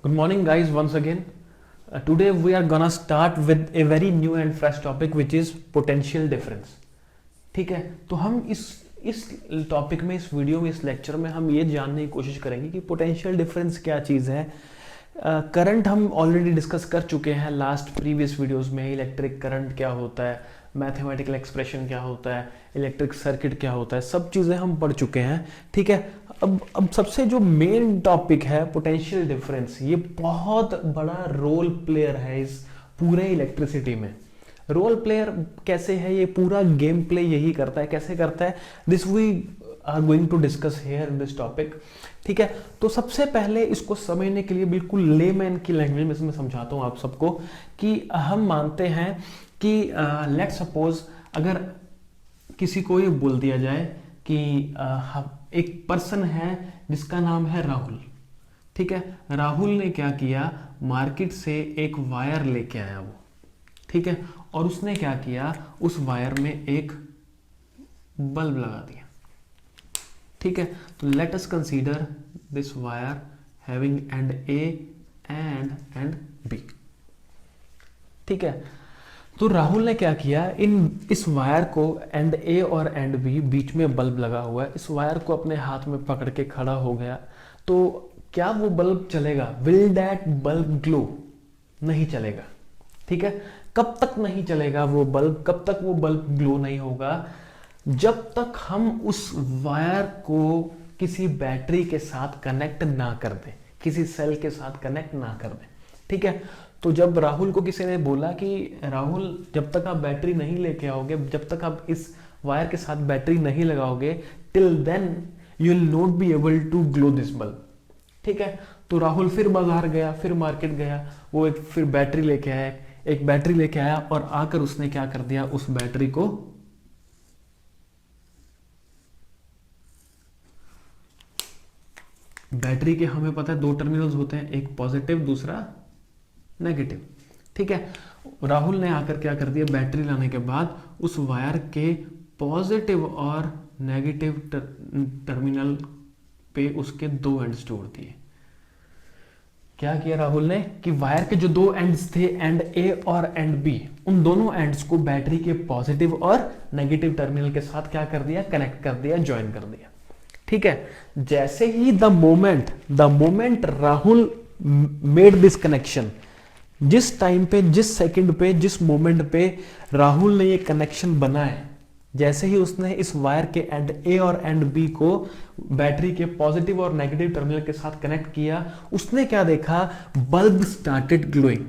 Good morning, guys. Once again, today we are gonna start with a very new and fresh topic, which is potential difference. ठीक है, तो हम इस topic में, इस video में, इस लेक्चर में हम ये जानने की कोशिश करेंगे कि पोटेंशियल डिफरेंस क्या चीज़ है। करंट हम ऑलरेडी डिस्कस कर चुके हैं लास्ट प्रीवियस वीडियोस में। इलेक्ट्रिक करंट क्या होता है, मैथमेटिकल एक्सप्रेशन क्या होता है, इलेक्ट्रिक सर्किट क्या होता है, सब चीज़ें हम पढ़ चुके हैं। ठीक है, अब सबसे जो मेन टॉपिक है पोटेंशियल डिफरेंस, ये बहुत बड़ा रोल प्लेयर है इस पूरे इलेक्ट्रिसिटी में। रोल प्लेयर कैसे है, ये पूरा गेम प्ले यही करता है। कैसे करता है, this we are going to discuss here in this topic. ठीक है, तो सबसे पहले इसको समझने के लिए बिल्कुल लेमैन की लैंग्वेज में मैं समझाता हूँ आप सबको कि हम मानते हैं कि लेट सपोज अगर किसी को ये बोल दिया जाए कि एक पर्सन है जिसका नाम है राहुल। ठीक है, राहुल ने क्या किया, मार्केट से एक वायर लेके आया वो। ठीक है, और उसने क्या किया, उस वायर में एक बल्ब लगा दिया। ठीक है, तो let us consider this wire having end A and B. ठीक है, तो राहुल ने क्या किया, इस वायर को एंड ए और एंड बी बीच में बल्ब लगा हुआ है, इस वायर को अपने हाथ में पकड़ के खड़ा हो गया। तो क्या वो बल्ब चलेगा? Will that bulb glow? नहीं चलेगा। ठीक है, कब तक नहीं चलेगा वो बल्ब? कब तक वो बल्ब ग्लो नहीं होगा? जब तक हम उस वायर को किसी बैटरी के साथ कनेक्ट ना कर दें, किसी सेल के साथ कनेक्ट ना कर दें। ठीक है, तो जब राहुल को किसी ने बोला कि राहुल जब तक आप बैटरी नहीं लेके आओगे, जब तक आप इस वायर के साथ बैटरी नहीं लगाओगे, till then you will not be able to glow this bulb. ठीक है, तो राहुल फिर बाजार गया, फिर मार्केट गया, वो एक फिर बैटरी लेके आया, एक बैटरी लेके आया और आकर उसने क्या कर दिया, उस बैटरी को बैटरी के हमें पता है दो टर्मिनल्स होते हैं, एक पॉजिटिव दूसरा नेगेटिव। ठीक है, राहुल ने आकर क्या कर दिया, बैटरी लाने के बाद उस वायर के पॉजिटिव और नेगेटिव टर्मिनल पे उसके दो एंड्स जोड़ दिए। क्या किया राहुल ने कि वायर के जो दो एंड्स थे, एंड ए और एंड बी, उन दोनों एंड्स को बैटरी के पॉजिटिव और नेगेटिव टर्मिनल के साथ क्या कर दिया, कनेक्ट कर दिया, ज्वाइन कर दिया। ठीक है, जैसे ही the moment Rahul made this connection, जिस टाइम पे, जिस सेकंड पे, जिस मोमेंट पे राहुल ने ये कनेक्शन बनाए, जैसे ही उसने इस वायर के एंड ए और एंड बी को बैटरी के पॉजिटिव और नेगेटिव टर्मिनल के साथ कनेक्ट किया, उसने क्या देखा, बल्ब स्टार्टेड ग्लोइंग।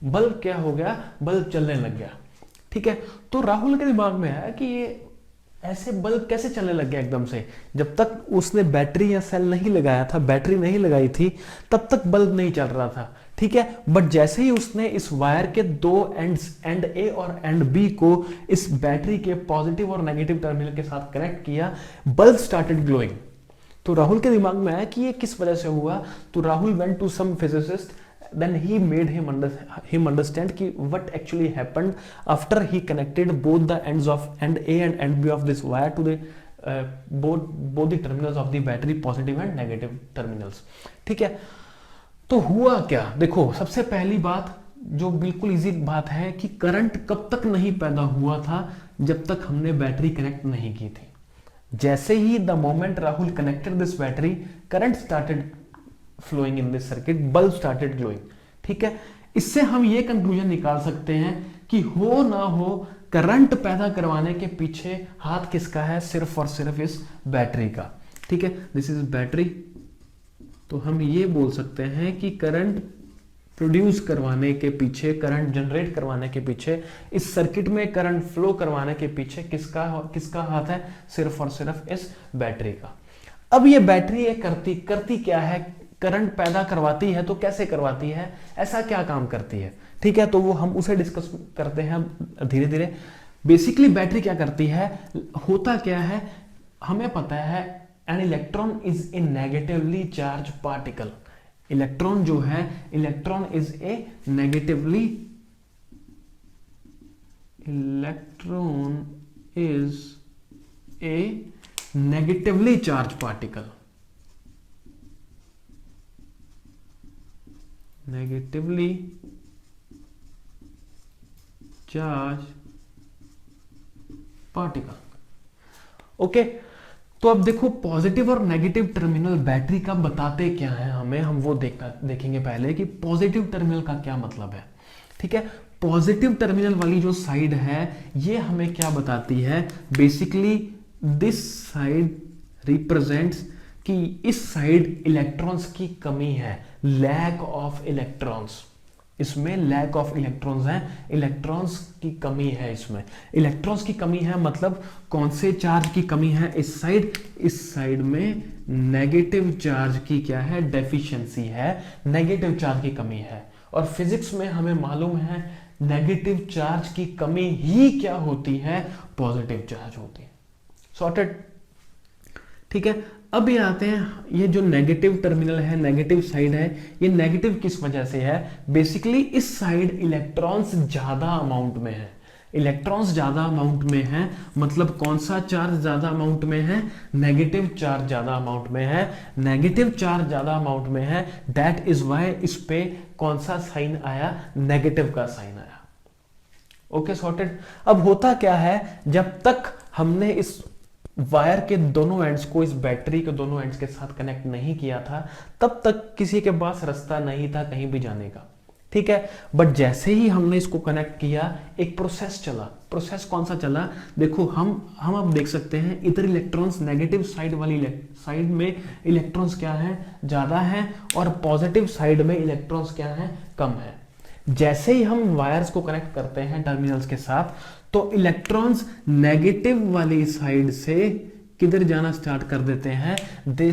बल्ब क्या हो गया, बल्ब चलने लग गया। ठीक है, तो राहुल के दिमाग में आया कि ये ऐसे बल्ब कैसे चलने लग गया एकदम से। जब तक उसने बैटरी या सेल नहीं लगाया था, बैटरी नहीं लगाई थी, तब तक बल्ब नहीं चल रहा था। ठीक है, बट जैसे ही उसने इस वायर के दो एंड्स, एंड ए और एंड बी को इस बैटरी के पॉजिटिव और नेगेटिव टर्मिनल के साथ कनेक्ट किया, बल्ब स्टार्टेड ग्लोइंग। तो राहुल के दिमाग में आया कि ये किस वजह से हुआ। तो Rahul went to some physicist, then he made him understand कि what actually happened after he connected both the ends of end A and end B of this wire to the both the terminals of the battery, positive and negative terminals। ठीक है, तो हुआ क्या, देखो सबसे पहली बात जो बिल्कुल इजी बात है कि करंट कब तक नहीं पैदा हुआ था, जब तक हमने बैटरी कनेक्ट नहीं की थी। जैसे ही the moment Rahul connected this battery, current started flowing in this circuit, bulb started glowing। ठीक है, इससे हम ये कंक्लूजन निकाल सकते हैं कि हो ना हो, करंट पैदा करवाने के पीछे हाथ किसका है, सिर्फ और सिर्फ इस बैटरी का। ठीक है, दिस इज बैटरी। तो हम ये बोल सकते हैं कि करंट प्रोड्यूस करवाने के पीछे, करंट जनरेट करवाने के पीछे, इस सर्किट में करंट फ्लो करवाने के पीछे किसका हाथ है, सिर्फ और सिर्फ इस बैटरी का। अब ये बैटरी ये करती क्या है, करंट पैदा करवाती है, तो कैसे करवाती है, ऐसा क्या काम करती है। ठीक है, तो वो हम उसे डिस्कस करते हैं धीरे धीरे। बेसिकली बैटरी क्या करती है, होता क्या है, हमें पता है an electron is a negatively charge particle. Electron जो है, electron is a negatively charge particle. Negatively charge particle. Okay, तो अब देखो पॉजिटिव और नेगेटिव टर्मिनल बैटरी का बताते क्या है हमें, हम वो देखेंगे पहले कि पॉजिटिव टर्मिनल का क्या मतलब है। ठीक है, पॉजिटिव टर्मिनल वाली जो साइड है ये हमें क्या बताती है, बेसिकली दिस साइड रिप्रेजेंट्स कि इस साइड इलेक्ट्रॉन्स की कमी है, लैक ऑफ इलेक्ट्रॉन्स, इसमें लैक ऑफ इलेक्ट्रॉन्स हैं, इलेक्ट्रॉन्स की कमी है, इसमें इलेक्ट्रॉन्स की कमी है, मतलब कौन से चार्ज की कमी है, इस साइड में नेगेटिव चार्ज की क्या है, डेफिशिएंसी है, नेगेटिव चार्ज की कमी है। और फिजिक्स में हमें मालूम है नेगेटिव चार्ज की कमी ही क्या होती है, पॉजिटिव चार्ज होती है। सॉर्टेड। ठीक है, अब ये आते हैं, ये जो नेगेटिव टर्मिनल है, नेगेटिव साइड है, ये नेगेटिव किस वजह से है, बेसिकली इस साइड इलेक्ट्रॉन्स ज्यादा अमाउंट में है, इलेक्ट्रॉन्स ज्यादा अमाउंट में है, मतलब कौन सा चार्ज ज्यादा अमाउंट में है, नेगेटिव चार्ज ज्यादा अमाउंट में है, नेगेटिव चार्ज ज्यादा अमाउंट में है, दैट इज वाई इस पे कौन सा साइन आया, नेगेटिव का साइन आया। Okay, sorted. अब होता क्या है, जब तक हमने इस वायर के दोनों एंड्स को, इस बैटरी के दोनों एंड्स के साथ कनेक्ट नहीं किया था, तब तक किसी के पास रास्ता नहीं था कहीं भी जाने का। ठीक है, बट जैसे ही हमने इसको कनेक्ट किया, एक प्रोसेस चला। प्रोसेस कौन सा चला, देखो हम अब देख सकते हैं, इधर इलेक्ट्रॉन्स नेगेटिव साइड वाली साइड में इलेक्ट्रॉन्स क्या है, ज्यादा है, और पॉजिटिव साइड में इलेक्ट्रॉन्स क्या है, कम है। जैसे ही हम वायर्स को कनेक्ट करते हैं टर्मिनल्स के साथ, तो इलेक्ट्रॉन्स नेगेटिव वाली साइड से किधर जाना स्टार्ट कर देते हैं, they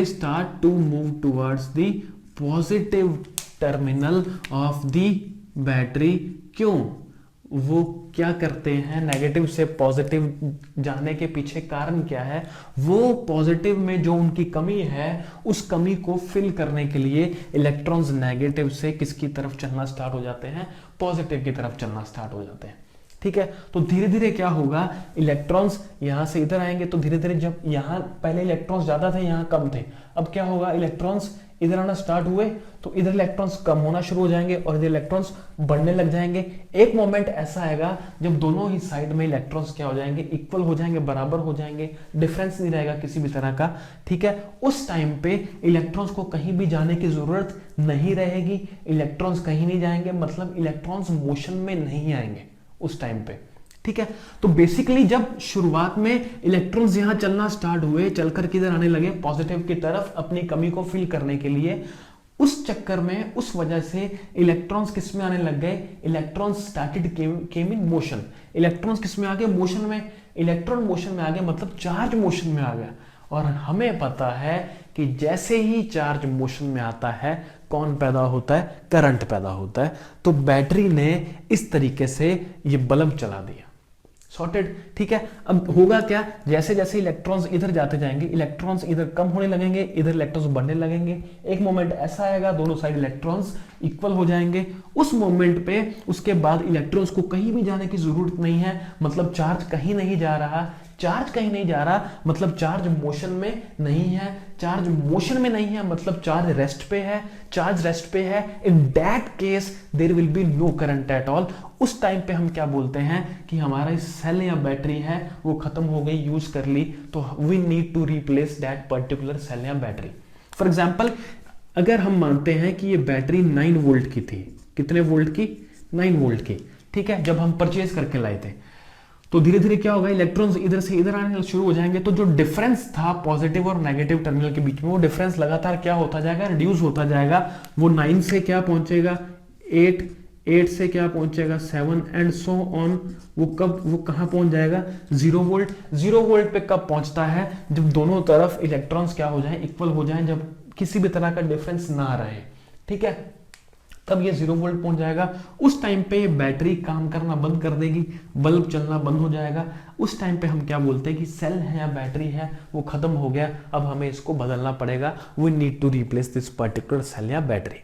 start to move towards the positive terminal of the battery. क्यों, वो क्या करते हैं, नेगेटिव से पॉजिटिव जाने के पीछे कारण क्या है, वो पॉजिटिव में जो उनकी कमी है, उस कमी को फिल करने के लिए इलेक्ट्रॉन्स नेगेटिव से किसकी तरफ चलना स्टार्ट हो जाते हैं, पॉजिटिव की तरफ चलना स्टार्ट हो जाते हैं। ठीक है, तो धीरे धीरे क्या होगा, इलेक्ट्रॉन्स यहां से इधर आएंगे, तो धीरे धीरे, जब यहां पहले इलेक्ट्रॉन्स ज्यादा थे, यहां कम थे, अब क्या होगा, इलेक्ट्रॉन्स इधर आना स्टार्ट हुए, तो इधर इलेक्ट्रॉन्स कम होना शुरू हो जाएंगे और इधर इलेक्ट्रॉन्स बढ़ने लग जाएंगे। एक मोमेंट ऐसा आएगा जब दोनों ही साइड में इलेक्ट्रॉन्स क्या हो जाएंगे, इक्वल हो जाएंगे, बराबर हो जाएंगे, डिफरेंस नहीं रहेगा किसी भी तरह का। ठीक है, उस टाइम पे इलेक्ट्रॉन्स को कहीं भी जाने की जरूरत नहीं रहेगी, इलेक्ट्रॉन्स कहीं नहीं जाएंगे, मतलब इलेक्ट्रॉन्स मोशन में नहीं आएंगे उस टाइम पे। ठीक है, तो बेसिकली जब शुरुआत में इलेक्ट्रॉन्स यहां चलना स्टार्ट हुए, चलकर किधर आने लगे, पॉजिटिव की तरफ, अपनी कमी को फिल करने के लिए, उस चक्कर में, उस वजह से इलेक्ट्रॉन्स किस में आने लग गए, electrons started came in motion. Electrons किस में आ गए, मोशन में, इलेक्ट्रॉन मोशन में आ गए, मतलब चार्ज मोशन में आ गया। और हमें पता है कि जैसे ही चार्ज मोशन में आता है, कौन पैदा होता है, करंट पैदा होता है। तो बैटरी ने इस तरीके से ये बल्ब चला दिया। सॉर्टेड। ठीक है, अब होगा क्या, जैसे जैसे इलेक्ट्रॉन्स इधर जाते जाएंगे, इलेक्ट्रॉन्स इधर कम होने लगेंगे, इधर इलेक्ट्रॉन्स बढ़ने लगेंगे। एक मोमेंट ऐसा आएगा, दोनों साइड इलेक्ट्रॉन्स इक्वल हो जाएंगे। उस मोमेंट पे, उसके बाद इलेक्ट्रॉन्स को कहीं भी जाने की जरूरत नहीं है, मतलब चार्ज कहीं नहीं जा रहा, चार्ज कहीं नहीं जा रहा, मतलब चार्ज मोशन में नहीं है, चार्ज मोशन में नहीं है, मतलब चार्ज रेस्ट पे है, चार्ज रेस्ट पे है। In that case there will be no current at all. उस टाइम पे हम क्या बोलते हैं कि हमारा सेल या बैटरी है वो खत्म हो गई, यूज कर ली, तो we need to replace that particular cell या बैटरी। फॉर एग्जाम्पल, अगर हम मानते हैं कि ये बैटरी 9 वोल्ट की थी, कितने वोल्ट की, 9 वोल्ट की। ठीक है, जब हम परचेज करके लाए थे, तो धीरे धीरे क्या होगा, इलेक्ट्रॉन्स इधर से इधर आने शुरू हो जाएंगे। तो जो डिफरेंस था पॉजिटिव और नेगेटिव टर्मिनल के बीच में, वो डिफरेंस लगातार क्या होता जाएगा, रिड्यूस होता जाएगा। वो 9 से क्या पहुंचेगा 8, 8 से क्या पहुंचेगा 7 एंड सो ऑन। वो कहां पहुंच जाएगा 0 वोल्ट। 0 वोल्ट पे कब पहुंचता है, जब दोनों तरफ इलेक्ट्रॉन्स क्या हो जाए, इक्वल हो जाए, जब किसी भी तरह का डिफरेंस ना रहे। ठीक है, तब ये 0 वोल्ट पहुंच जाएगा। उस टाइम पे बैटरी काम करना बंद कर देगी, बल्ब चलना बंद हो जाएगा। उस टाइम पे हम क्या बोलते हैं कि सेल है या बैटरी है वो खत्म हो गया, अब हमें इसको बदलना पड़ेगा। We need to replace this particular cell या battery.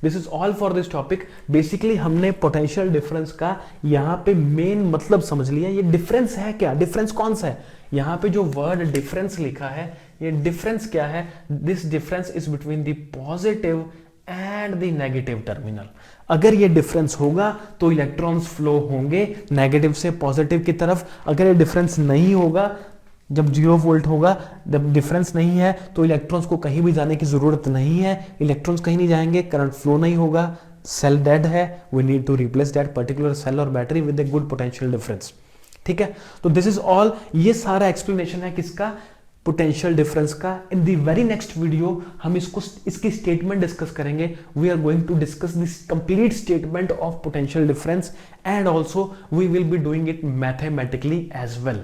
This is all for this topic. Basically हमने पोटेंशियल डिफरेंस का यहाँ पे मेन मतलब समझ लिया। ये डिफरेंस है क्या, डिफरेंस कौन सा है, यहाँ पे जो वर्ड डिफरेंस लिखा है, ये डिफरेंस क्या है, this difference is between the positive and the negative terminal. अगर ये डिफरेंस होगा तो इलेक्ट्रॉन्स फ्लो होंगे नेगेटिव से पॉजिटिव की तरफ। अगर ये डिफरेंस नहीं होगा, जब 0 वोल्ट होगा, जब डिफरेंस नहीं है, तो इलेक्ट्रॉन्स को कहीं भी जाने की जरूरत नहीं है, इलेक्ट्रॉन्स कहीं नहीं जाएंगे, करंट फ्लो नहीं होगा, सेल डेड है, we need to replace that particular cell और battery with a good potential difference. ठीक है, तो दिस इज ऑल, ये सारा एक्सप्लेनेशन है किसका, पोटेंशियल डिफरेंस का। In the very next video हम इसकी स्टेटमेंट डिस्कस करेंगे। We are going to discuss this complete statement of potential difference and also we will be doing it mathematically as well.